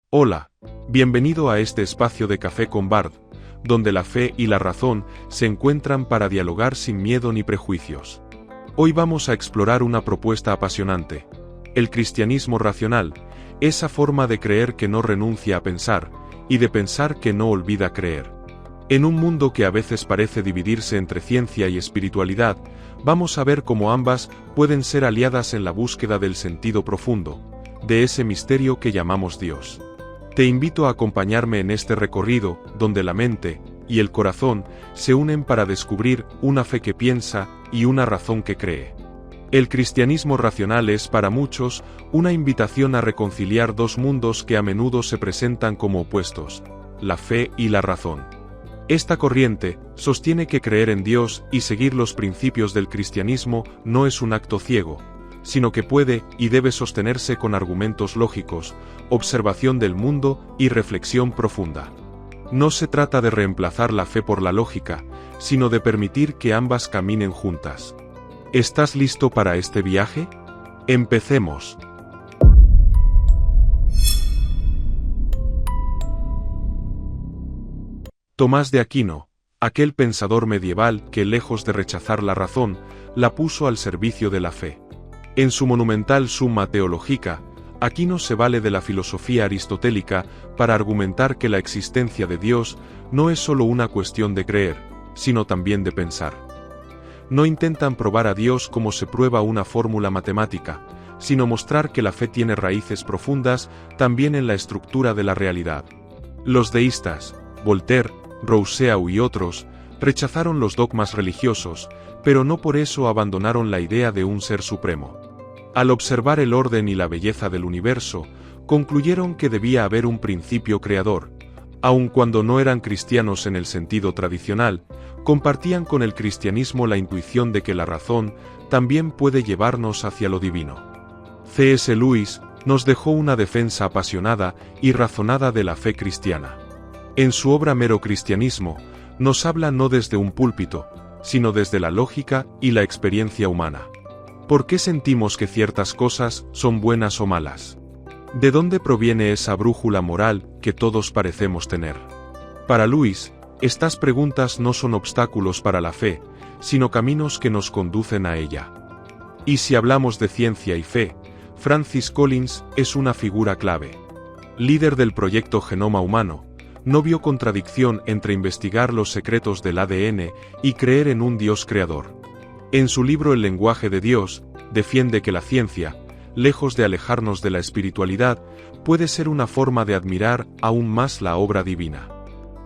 Hola, bienvenido a este espacio de Café con Bard, donde la fe y la razón se encuentran para dialogar sin miedo ni prejuicios. Hoy vamos a explorar una propuesta apasionante: el cristianismo racional, esa forma de creer que no renuncia a pensar, y de pensar que no olvida creer. En un mundo que a veces parece dividirse entre ciencia y espiritualidad, vamos a ver cómo ambas pueden ser aliadas en la búsqueda del sentido profundo, de ese misterio que llamamos Dios. Te invito a acompañarme en este recorrido, donde la mente y el corazón se unen para descubrir una fe que piensa y una razón que cree. El cristianismo racional es para muchos una invitación a reconciliar dos mundos que a menudo se presentan como opuestos: la fe y la razón. Esta corriente sostiene que creer en Dios y seguir los principios del cristianismo no es un acto ciego, sino que puede y debe sostenerse con argumentos lógicos, observación del mundo y reflexión profunda. No se trata de reemplazar la fe por la lógica, sino de permitir que ambas caminen juntas. ¿Estás listo para este viaje? ¡Empecemos! Tomás de Aquino, aquel pensador medieval que, lejos de rechazar la razón, la puso al servicio de la fe. En su monumental Summa Theologica, Aquino se vale de la filosofía aristotélica para argumentar que la existencia de Dios no es solo una cuestión de creer, sino también de pensar. No intentan probar a Dios como se prueba una fórmula matemática, sino mostrar que la fe tiene raíces profundas también en la estructura de la realidad. Los deístas, Voltaire, Rousseau y otros, rechazaron los dogmas religiosos, pero no por eso abandonaron la idea de un ser supremo. Al observar el orden y la belleza del universo, concluyeron que debía haber un principio creador. Aun cuando no eran cristianos en el sentido tradicional, compartían con el cristianismo la intuición de que la razón también puede llevarnos hacia lo divino. C.S. Lewis nos dejó una defensa apasionada y razonada de la fe cristiana. En su obra Mero Cristianismo, nos habla no desde un púlpito, sino desde la lógica y la experiencia humana. ¿Por qué sentimos que ciertas cosas son buenas o malas? ¿De dónde proviene esa brújula moral que todos parecemos tener? Para Lewis, estas preguntas no son obstáculos para la fe, sino caminos que nos conducen a ella. Y si hablamos de ciencia y fe, Francis Collins es una figura clave. Líder del proyecto Genoma Humano, no vio contradicción entre investigar los secretos del ADN y creer en un Dios creador. En su libro El lenguaje de Dios, defiende que la ciencia, lejos de alejarnos de la espiritualidad, puede ser una forma de admirar aún más la obra divina.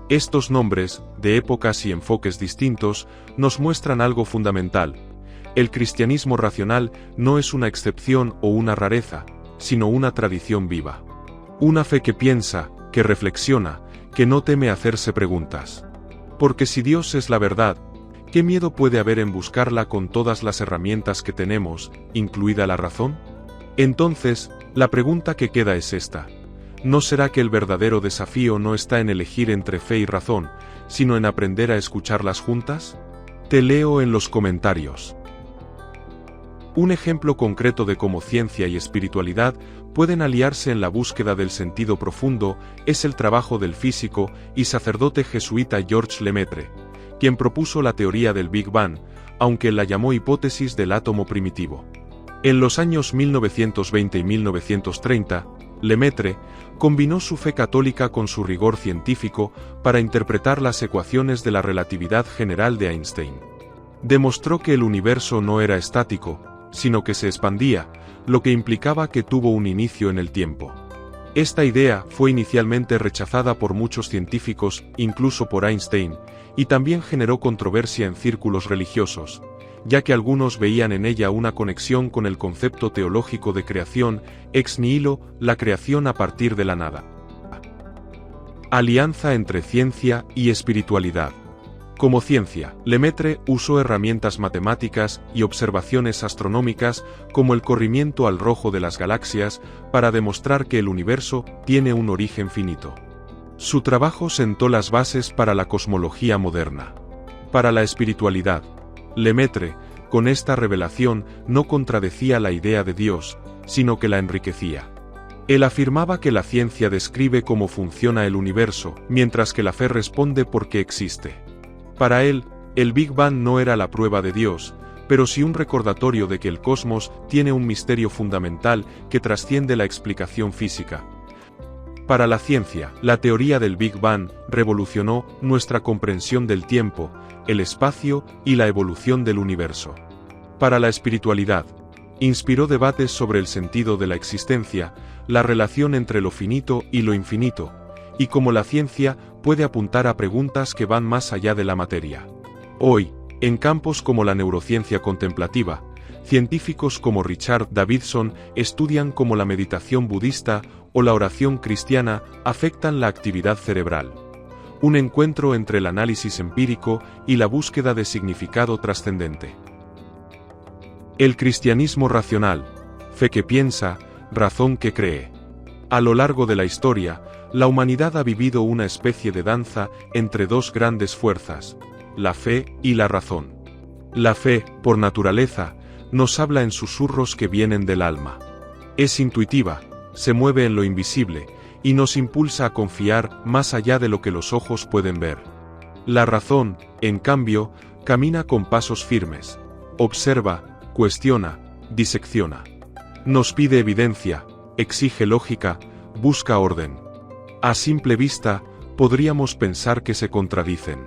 Estos nombres, de épocas y enfoques distintos, nos muestran algo fundamental: el cristianismo racional no es una excepción o una rareza, sino una tradición viva. Una fe que piensa, que reflexiona, que no teme hacerse preguntas. Porque si Dios es la verdad, ¿qué miedo puede haber en buscarla con todas las herramientas que tenemos, incluida la razón? Entonces, la pregunta que queda es esta: ¿no será que el verdadero desafío no está en elegir entre fe y razón, sino en aprender a escucharlas juntas? Te leo en los comentarios. Un ejemplo concreto de cómo ciencia y espiritualidad pueden aliarse en la búsqueda del sentido profundo es el trabajo del físico y sacerdote jesuita Georges Lemaitre, quien propuso la teoría del Big Bang, aunque la llamó hipótesis del átomo primitivo. En los años 1920 y 1930, Lemaitre combinó su fe católica con su rigor científico para interpretar las ecuaciones de la relatividad general de Einstein. Demostró que el universo no era estático, sino que se expandía, lo que implicaba que tuvo un inicio en el tiempo. Esta idea fue inicialmente rechazada por muchos científicos, incluso por Einstein, y también generó controversia en círculos religiosos, ya que algunos veían en ella una conexión con el concepto teológico de creación ex nihilo, la creación a partir de la nada. Alianza entre ciencia y espiritualidad. Como ciencia, Lemaitre usó herramientas matemáticas y observaciones astronómicas como el corrimiento al rojo de las galaxias para demostrar que el universo tiene un origen finito. Su trabajo sentó las bases para la cosmología moderna. Para la espiritualidad, Lemaitre, con esta revelación, no contradecía la idea de Dios, sino que la enriquecía. Él afirmaba que la ciencia describe cómo funciona el universo, mientras que la fe responde por qué existe. Para él, el Big Bang no era la prueba de Dios, pero sí un recordatorio de que el cosmos tiene un misterio fundamental que trasciende la explicación física. Para la ciencia, la teoría del Big Bang revolucionó nuestra comprensión del tiempo, el espacio y la evolución del universo. Para la espiritualidad, inspiró debates sobre el sentido de la existencia, la relación entre lo finito y lo infinito, y cómo la ciencia puede apuntar a preguntas que van más allá de la materia. Hoy, en campos como la neurociencia contemplativa, científicos como Richard Davidson estudian cómo la meditación budista o la oración cristiana afectan la actividad cerebral. Un encuentro entre el análisis empírico y la búsqueda de significado trascendente. El cristianismo racional, fe que piensa, razón que cree. A lo largo de la historia, la humanidad ha vivido una especie de danza entre dos grandes fuerzas, la fe y la razón. La fe, por naturaleza, nos habla en susurros que vienen del alma. Es intuitiva, se mueve en lo invisible, y nos impulsa a confiar más allá de lo que los ojos pueden ver. La razón, en cambio, camina con pasos firmes. Observa, cuestiona, disecciona. Nos pide evidencia, exige lógica, busca orden. A simple vista, podríamos pensar que se contradicen.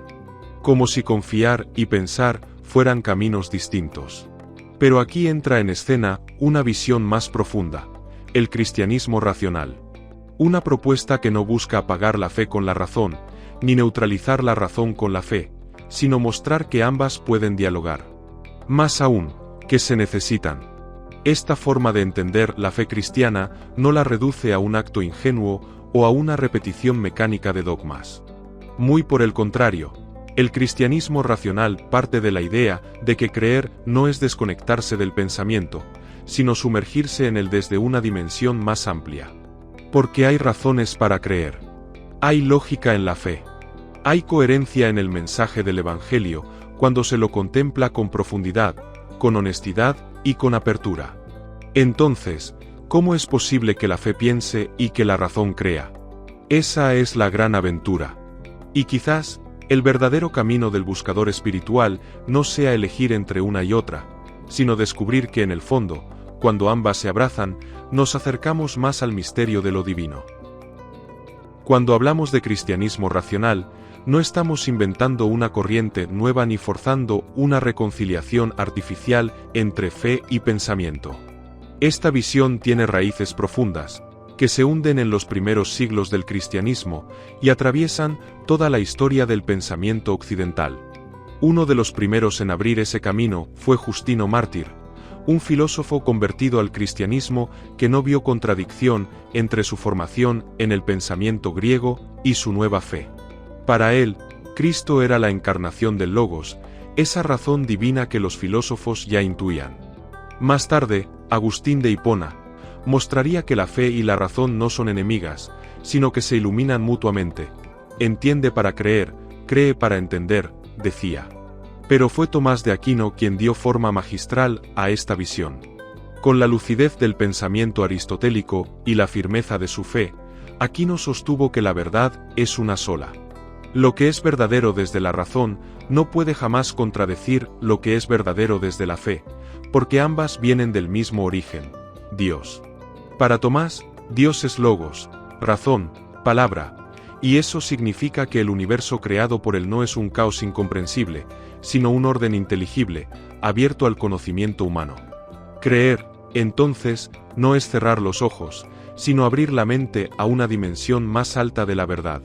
Como si confiar y pensar fueran caminos distintos. Pero aquí entra en escena una visión más profunda, el cristianismo racional. Una propuesta que no busca apagar la fe con la razón, ni neutralizar la razón con la fe, sino mostrar que ambas pueden dialogar. Más aún, que se necesitan. Esta forma de entender la fe cristiana no la reduce a un acto ingenuo o a una repetición mecánica de dogmas. Muy por el contrario, el cristianismo racional parte de la idea de que creer no es desconectarse del pensamiento, sino sumergirse en él desde una dimensión más amplia. Porque hay razones para creer. Hay lógica en la fe. Hay coherencia en el mensaje del Evangelio cuando se lo contempla con profundidad, con honestidad y con apertura. Entonces, ¿cómo es posible que la fe piense y que la razón crea? Esa es la gran aventura. Y quizás, el verdadero camino del buscador espiritual no sea elegir entre una y otra, sino descubrir que en el fondo, cuando ambas se abrazan, nos acercamos más al misterio de lo divino. Cuando hablamos de cristianismo racional, no estamos inventando una corriente nueva ni forzando una reconciliación artificial entre fe y pensamiento. Esta visión tiene raíces profundas, que se hunden en los primeros siglos del cristianismo y atraviesan toda la historia del pensamiento occidental. Uno de los primeros en abrir ese camino fue Justino Mártir, un filósofo convertido al cristianismo que no vio contradicción entre su formación en el pensamiento griego y su nueva fe. Para él, Cristo era la encarnación del Logos, esa razón divina que los filósofos ya intuían. Más tarde, Agustín de Hipona mostraría que la fe y la razón no son enemigas, sino que se iluminan mutuamente. Entiende para creer, cree para entender, decía. Pero fue Tomás de Aquino quien dio forma magistral a esta visión. Con la lucidez del pensamiento aristotélico y la firmeza de su fe, Aquino sostuvo que la verdad es una sola. Lo que es verdadero desde la razón no puede jamás contradecir lo que es verdadero desde la fe, porque ambas vienen del mismo origen, Dios. Para Tomás, Dios es logos, razón, palabra, y eso significa que el universo creado por él no es un caos incomprensible, sino un orden inteligible, abierto al conocimiento humano. Creer, entonces, no es cerrar los ojos, sino abrir la mente a una dimensión más alta de la verdad.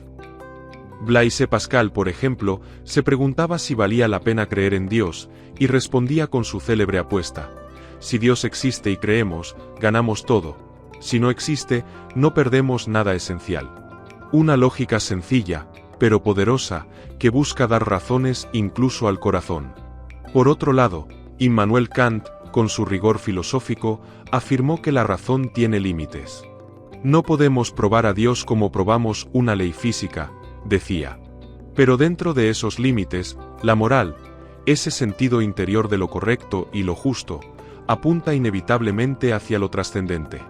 Blaise Pascal, por ejemplo, se preguntaba si valía la pena creer en Dios, y respondía con su célebre apuesta: si Dios existe y creemos, ganamos todo. Si no existe, no perdemos nada esencial. Una lógica sencilla, pero poderosa, que busca dar razones incluso al corazón. Por otro lado, Immanuel Kant, con su rigor filosófico, afirmó que la razón tiene límites. No podemos probar a Dios como probamos una ley física, decía. Pero dentro de esos límites, la moral, ese sentido interior de lo correcto y lo justo, apunta inevitablemente hacia lo trascendente.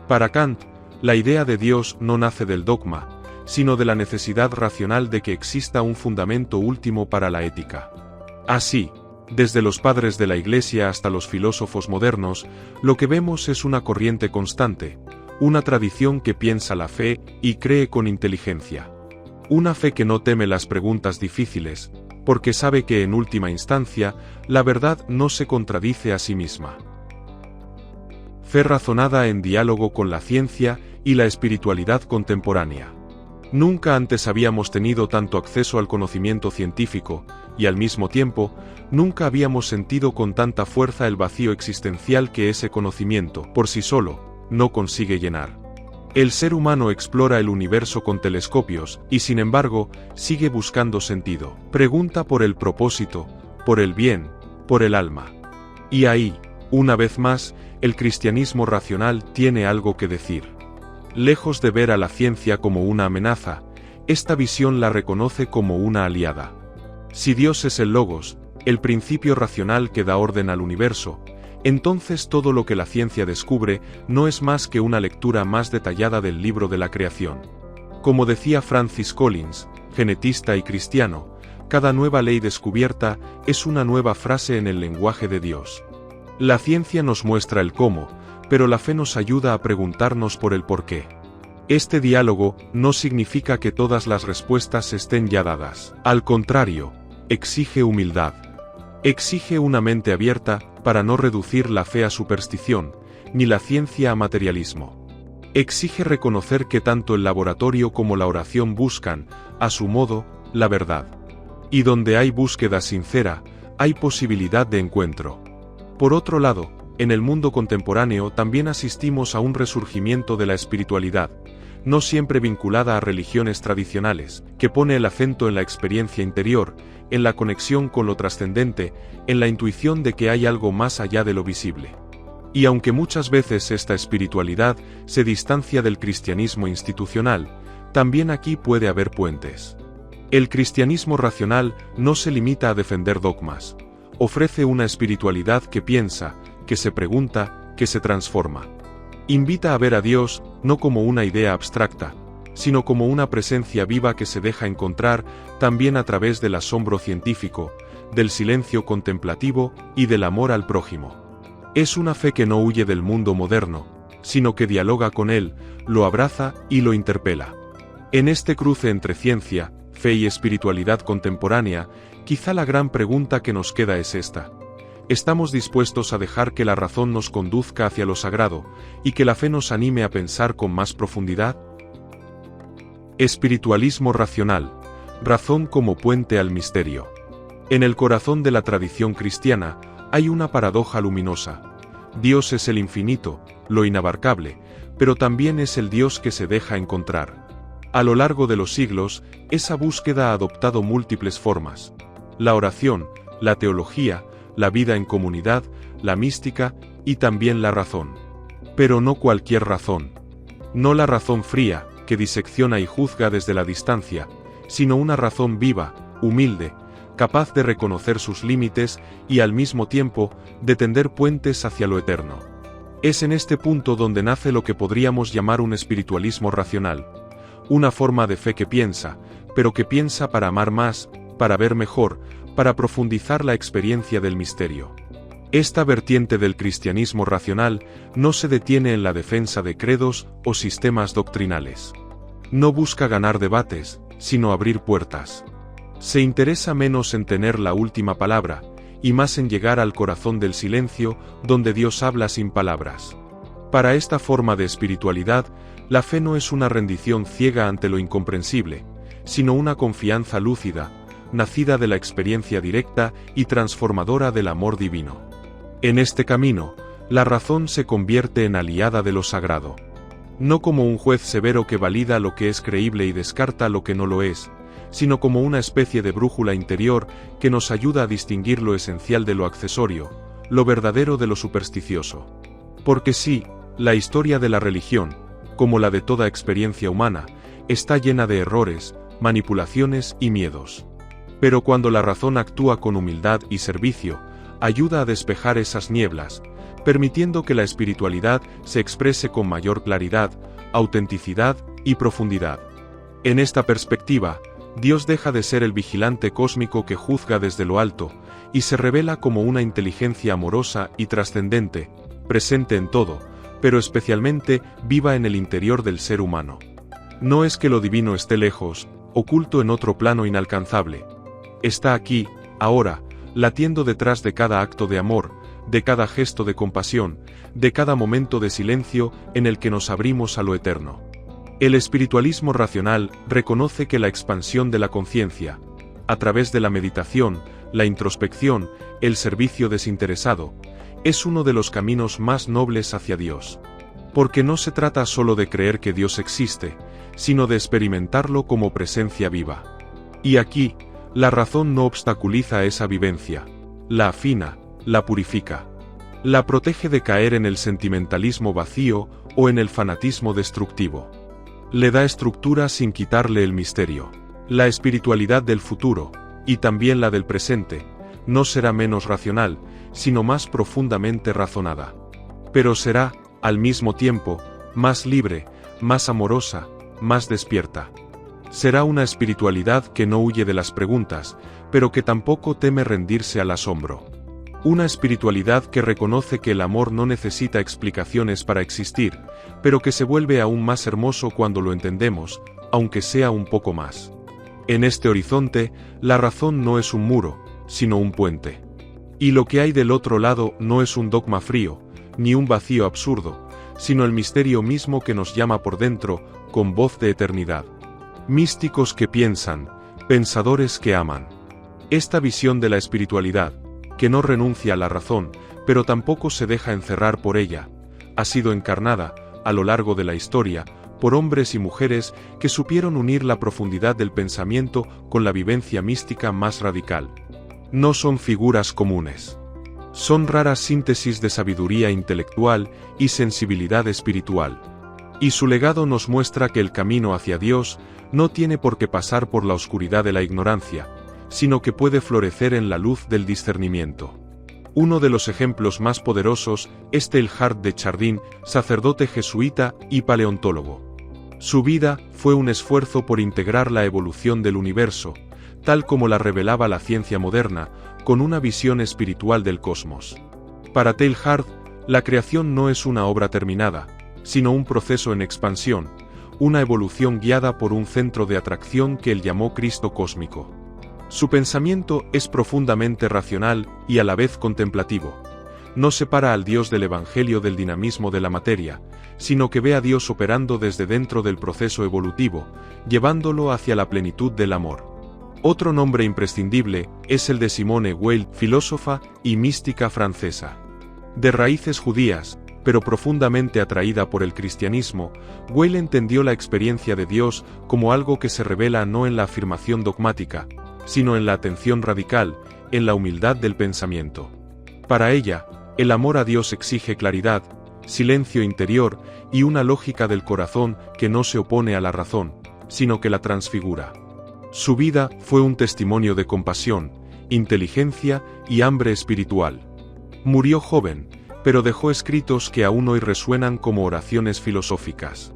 Para Kant, La idea de Dios no nace del dogma, sino de la necesidad racional de que exista un fundamento último para la ética. Así, desde los padres de la Iglesia hasta los filósofos modernos, lo que vemos es una corriente constante, una tradición que piensa la fe y cree con inteligencia. Una fe que no teme las preguntas difíciles, porque sabe que en última instancia, la verdad no se contradice a sí misma. Fe razonada en diálogo con la ciencia y la espiritualidad contemporánea. Nunca antes habíamos tenido tanto acceso al conocimiento científico, y al mismo tiempo, nunca habíamos sentido con tanta fuerza el vacío existencial que ese conocimiento, por sí solo, no consigue llenar. El ser humano explora el universo con telescopios, y sin embargo, sigue buscando sentido. Pregunta por el propósito, por el bien, por el alma. Y ahí, una vez más, el cristianismo racional tiene algo que decir. Lejos de ver a la ciencia como una amenaza, esta visión la reconoce como una aliada. Si Dios es el Logos, el principio racional que da orden al universo, entonces todo lo que la ciencia descubre no es más que una lectura más detallada del libro de la creación. Como decía Francis Collins, genetista y cristiano, cada nueva ley descubierta es una nueva frase en el lenguaje de Dios. La ciencia nos muestra el cómo, pero la fe nos ayuda a preguntarnos por el por qué. Este diálogo no significa que todas las respuestas estén ya dadas. Al contrario, exige humildad. Exige una mente abierta para no reducir la fe a superstición, ni la ciencia a materialismo. Exige reconocer que tanto el laboratorio como la oración buscan, a su modo, la verdad. Y donde hay búsqueda sincera, hay posibilidad de encuentro. Por otro lado, en el mundo contemporáneo también asistimos a un resurgimiento de la espiritualidad, no siempre vinculada a religiones tradicionales, que pone el acento en la experiencia interior, en la conexión con lo trascendente, en la intuición de que hay algo más allá de lo visible. Y aunque muchas veces esta espiritualidad se distancia del cristianismo institucional, también aquí puede haber puentes. El cristianismo racional no se limita a defender dogmas. Ofrece una espiritualidad que piensa, que se pregunta, que se transforma. Invita a ver a Dios, no como una idea abstracta, sino como una presencia viva que se deja encontrar también a través del asombro científico, del silencio contemplativo y del amor al prójimo. Es una fe que no huye del mundo moderno, sino que dialoga con él, lo abraza y lo interpela. En este cruce entre ciencia, fe y espiritualidad contemporánea, quizá la gran pregunta que nos queda es esta. ¿Estamos dispuestos a dejar que la razón nos conduzca hacia lo sagrado, y que la fe nos anime a pensar con más profundidad? Espiritualismo racional. Razón como puente al misterio. En el corazón de la tradición cristiana, hay una paradoja luminosa. Dios es el infinito, lo inabarcable, pero también es el Dios que se deja encontrar. A lo largo de los siglos, esa búsqueda ha adoptado múltiples formas. La oración, la teología, la vida en comunidad, la mística y también la razón. Pero no cualquier razón. No la razón fría, que disecciona y juzga desde la distancia, sino una razón viva, humilde, capaz de reconocer sus límites y al mismo tiempo de tender puentes hacia lo eterno. Es en este punto donde nace lo que podríamos llamar un espiritualismo racional, una forma de fe que piensa, pero que piensa para amar más, para ver mejor, para profundizar la experiencia del misterio. Esta vertiente del cristianismo racional no se detiene en la defensa de credos o sistemas doctrinales. No busca ganar debates, sino abrir puertas. Se interesa menos en tener la última palabra, y más en llegar al corazón del silencio, donde Dios habla sin palabras. Para esta forma de espiritualidad, la fe no es una rendición ciega ante lo incomprensible, sino una confianza lúcida, nacida de la experiencia directa y transformadora del amor divino. En este camino, la razón se convierte en aliada de lo sagrado. No como un juez severo que valida lo que es creíble y descarta lo que no lo es, sino como una especie de brújula interior que nos ayuda a distinguir lo esencial de lo accesorio, lo verdadero de lo supersticioso. Porque sí, la historia de la religión, como la de toda experiencia humana, está llena de errores, manipulaciones y miedos. Pero cuando la razón actúa con humildad y servicio, ayuda a despejar esas nieblas, permitiendo que la espiritualidad se exprese con mayor claridad, autenticidad y profundidad. En esta perspectiva, Dios deja de ser el vigilante cósmico que juzga desde lo alto, y se revela como una inteligencia amorosa y trascendente, presente en todo, pero especialmente viva en el interior del ser humano. No es que lo divino esté lejos, oculto en otro plano inalcanzable. Está aquí, ahora, latiendo detrás de cada acto de amor, de cada gesto de compasión, de cada momento de silencio en el que nos abrimos a lo eterno. El espiritualismo racional reconoce que la expansión de la conciencia, a través de la meditación, la introspección, el servicio desinteresado, es uno de los caminos más nobles hacia Dios. Porque no se trata solo de creer que Dios existe, sino de experimentarlo como presencia viva. Y aquí, la razón no obstaculiza esa vivencia, la afina, la purifica. La protege de caer en el sentimentalismo vacío o en el fanatismo destructivo. Le da estructura sin quitarle el misterio. La espiritualidad del futuro, y también la del presente, no será menos racional, sino más profundamente razonada. Pero será, al mismo tiempo, más libre, más amorosa, más despierta. Será una espiritualidad que no huye de las preguntas, pero que tampoco teme rendirse al asombro. Una espiritualidad que reconoce que el amor no necesita explicaciones para existir, pero que se vuelve aún más hermoso cuando lo entendemos, aunque sea un poco más. En este horizonte, la razón no es un muro, sino un puente. Y lo que hay del otro lado no es un dogma frío, ni un vacío absurdo, sino el misterio mismo que nos llama por dentro, con voz de eternidad. Místicos que piensan, pensadores que aman. Esta visión de la espiritualidad, que no renuncia a la razón, pero tampoco se deja encerrar por ella, ha sido encarnada, a lo largo de la historia, por hombres y mujeres que supieron unir la profundidad del pensamiento con la vivencia mística más radical. No son figuras comunes. Son raras síntesis de sabiduría intelectual y sensibilidad espiritual. Y su legado nos muestra que el camino hacia Dios no tiene por qué pasar por la oscuridad de la ignorancia, sino que puede florecer en la luz del discernimiento. Uno de los ejemplos más poderosos es Teilhard de Chardin, sacerdote jesuita y paleontólogo. Su vida fue un esfuerzo por integrar la evolución del universo, tal como la revelaba la ciencia moderna, con una visión espiritual del cosmos. Para Teilhard, la creación no es una obra terminada, sino un proceso en expansión, una evolución guiada por un centro de atracción que él llamó Cristo cósmico. Su pensamiento es profundamente racional y a la vez contemplativo. No separa al Dios del Evangelio del dinamismo de la materia, sino que ve a Dios operando desde dentro del proceso evolutivo, llevándolo hacia la plenitud del amor. Otro nombre imprescindible es el de Simone Weil, filósofa y mística francesa. De raíces judías, pero profundamente atraída por el cristianismo, Weil entendió la experiencia de Dios como algo que se revela no en la afirmación dogmática, sino en la atención radical, en la humildad del pensamiento. Para ella, el amor a Dios exige claridad, silencio interior y una lógica del corazón que no se opone a la razón, sino que la transfigura. Su vida fue un testimonio de compasión, inteligencia y hambre espiritual. Murió joven, pero dejó escritos que aún hoy resuenan como oraciones filosóficas.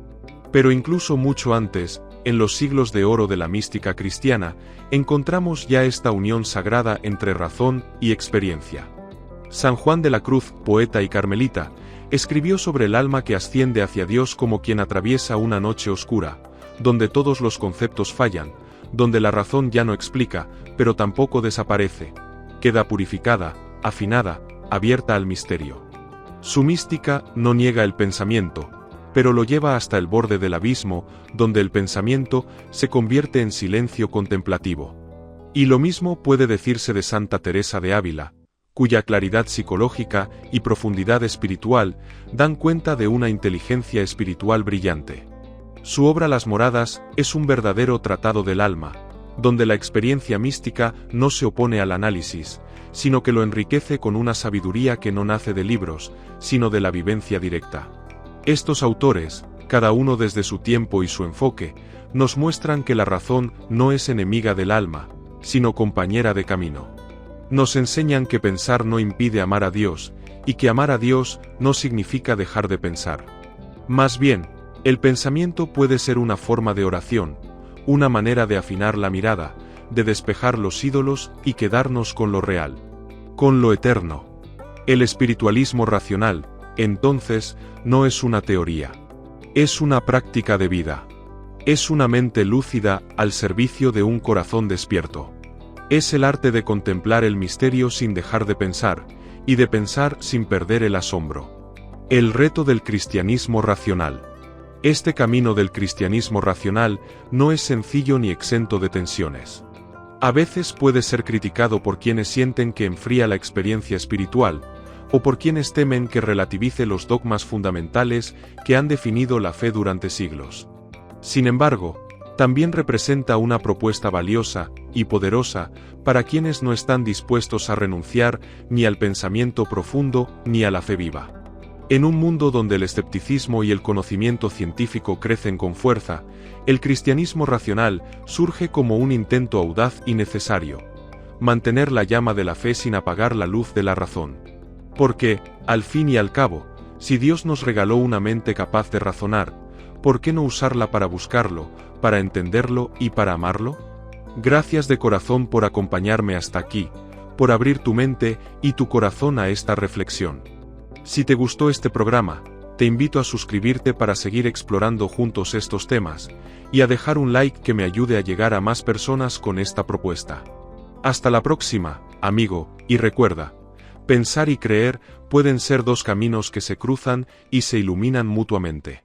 Pero incluso mucho antes, en los siglos de oro de la mística cristiana, encontramos ya esta unión sagrada entre razón y experiencia. San Juan de la Cruz, poeta y carmelita, escribió sobre el alma que asciende hacia Dios como quien atraviesa una noche oscura, donde todos los conceptos fallan, donde la razón ya no explica, pero tampoco desaparece, queda purificada, afinada, abierta al misterio. Su mística no niega el pensamiento, pero lo lleva hasta el borde del abismo, donde el pensamiento se convierte en silencio contemplativo. Y lo mismo puede decirse de Santa Teresa de Ávila, cuya claridad psicológica y profundidad espiritual dan cuenta de una inteligencia espiritual brillante. Su obra Las Moradas es un verdadero tratado del alma, donde la experiencia mística no se opone al análisis, sino que lo enriquece con una sabiduría que no nace de libros, sino de la vivencia directa. Estos autores, cada uno desde su tiempo y su enfoque, nos muestran que la razón no es enemiga del alma, sino compañera de camino. Nos enseñan que pensar no impide amar a Dios, y que amar a Dios no significa dejar de pensar. Más bien, El pensamiento puede ser una forma de oración, una manera de afinar la mirada, de despejar los ídolos y quedarnos con lo real, con lo eterno. El espiritualismo racional, entonces, no es una teoría. Es una práctica de vida. Es una mente lúcida al servicio de un corazón despierto. Es el arte de contemplar el misterio sin dejar de pensar, y de pensar sin perder el asombro. El reto del cristianismo racional. Este camino del cristianismo racional no es sencillo ni exento de tensiones. A veces puede ser criticado por quienes sienten que enfría la experiencia espiritual, o por quienes temen que relativice los dogmas fundamentales que han definido la fe durante siglos. Sin embargo, también representa una propuesta valiosa y poderosa para quienes no están dispuestos a renunciar ni al pensamiento profundo ni a la fe viva. En un mundo donde el escepticismo y el conocimiento científico crecen con fuerza, el cristianismo racional surge como un intento audaz y necesario: mantener la llama de la fe sin apagar la luz de la razón. Porque, al fin y al cabo, si Dios nos regaló una mente capaz de razonar, ¿por qué no usarla para buscarlo, para entenderlo y para amarlo? Gracias de corazón por acompañarme hasta aquí, por abrir tu mente y tu corazón a esta reflexión. Si te gustó este programa, te invito a suscribirte para seguir explorando juntos estos temas, y a dejar un like que me ayude a llegar a más personas con esta propuesta. Hasta la próxima, amigo, y recuerda, pensar y creer pueden ser dos caminos que se cruzan y se iluminan mutuamente.